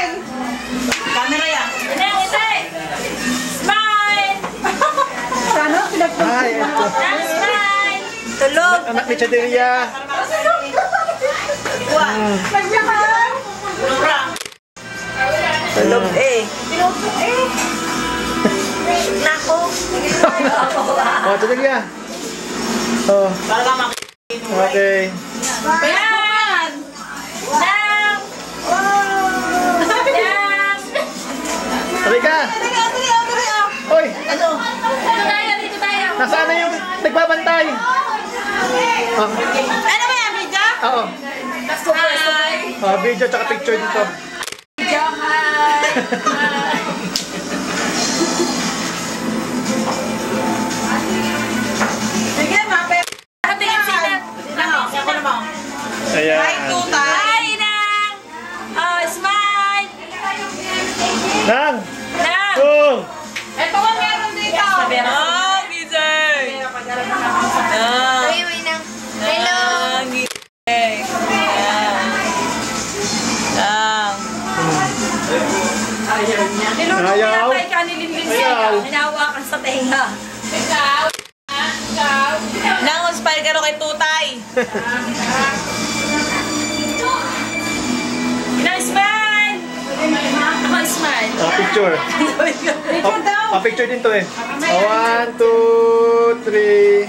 Smile! Camera yan. Ineng. Smile! Sana, pinagpunta. Ay, ito. Smile! Tulog. Anak ni Chaderia. Naglakas. Tulog eh. Nako. Oh, Chaderia. Oh. Okay. Nang! Nang! Nang! Halika. Hoy, Dito tayo. nasaan na yung nagbabantay? Oh. Ano ba yan, Bidya? Oo. Hi! Oh, video tsaka picture dito. Sige, mape. Nakatingin sila. Ako naman. Ayan. Hi, tutay. Hi, Nang! Oh, smile! Nang! Nang! Oh! Ito nga meron dito. Oh, Gizer. Uy, uy, Nang. Hello! Niluluto Ayaw. na kay kanilinlin siya. Ayaw. Hinahawakan sa tenga. Ikaw? Nang inspire ka rin kay tutay. Ina-smile! Ako smile. Ah, picture. Ah, picture din to eh. 1, 2, 3.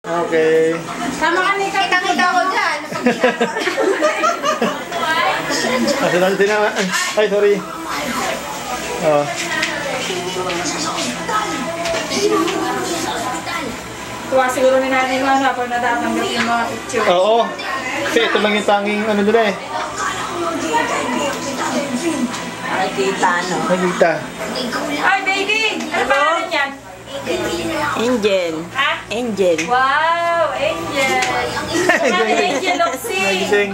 Okay. Sama ka ni Kita-kita ko dyan. Asa na din na. Ay, sorry. Oh. Tuwa siguro ni nanay mo habang natatanggap yung mga picture. Oo. Kasi ito lang yung tanging ano nila eh. Nakikita, no? Nakita. Ay, baby! Ano ba naman yan? Angel. Ha? Angel. Wow! Angel! Ano Angel Oxy? Nagising.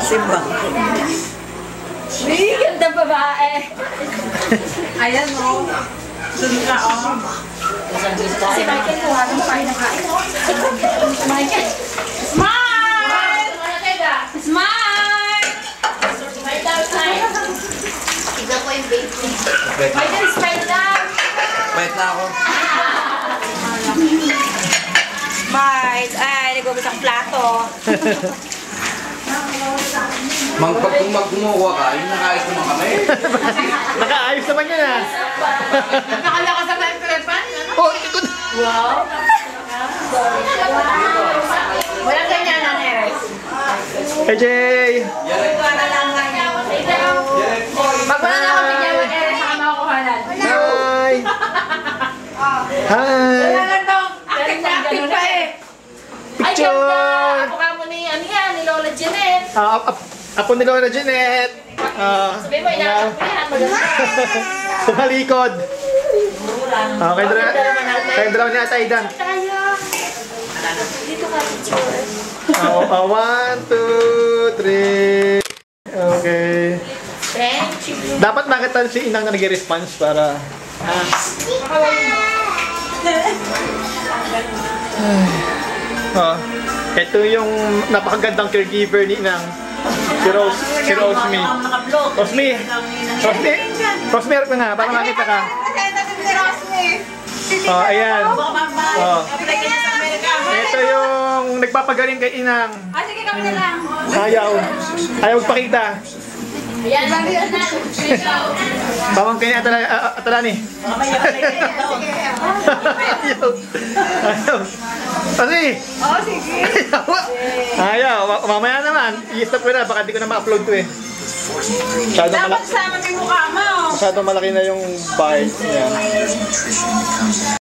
Simba. Uy, ganda babae! Ayan, mo. Sunod na, oh. Si Michael kuha ng pain na kain. Michael! Smile! Smile! Tignan ko yung baby. Michael, smile lang! Wait na ako. Smile. Ay, nagubos ang plato. Kung magkumuha ka, yung nakaayos naman kami. Nakaayos naman yan ah. Nakalakas sa live telepan. Oh, ikot. Wow! Walang ganyan na, Neres. Hey, Jay! Pag wala na ako bigyan mo, Neres, saka makukuhanan. Hi! Hi! Active pa eh. Ay, Picture! ganda! Ako ka mo ni, ano yan, ni Lola Janet. Ako ni Lola Jeanette. Sabi mo, inakap mo yan, maganda. Tumalikod. Kayo dalawa ni Ate Aidan. Tayo. Dito ka, picture. 1, 2, 3. Okay. Thank you. Dapat makita si Inang na nag-response para... Ito yung napakagandang caregiver ni Inang. Si Rosemary. Rosemary ka nga, para makita ka. Ayan. Ito yung nagpapagaling kay Inang. Sige kami na lang. Ayaw magpakita. Ayan, yan na. Bawang kanya atalani. Ayaw. Kasi. Oo, sige. Ayaw. Mamaya naman. I-stop ko na. Baka di ko na ma-upload to eh. Dapat sama yung mukha mo. Masyadong malaki na yung bite. Ayan.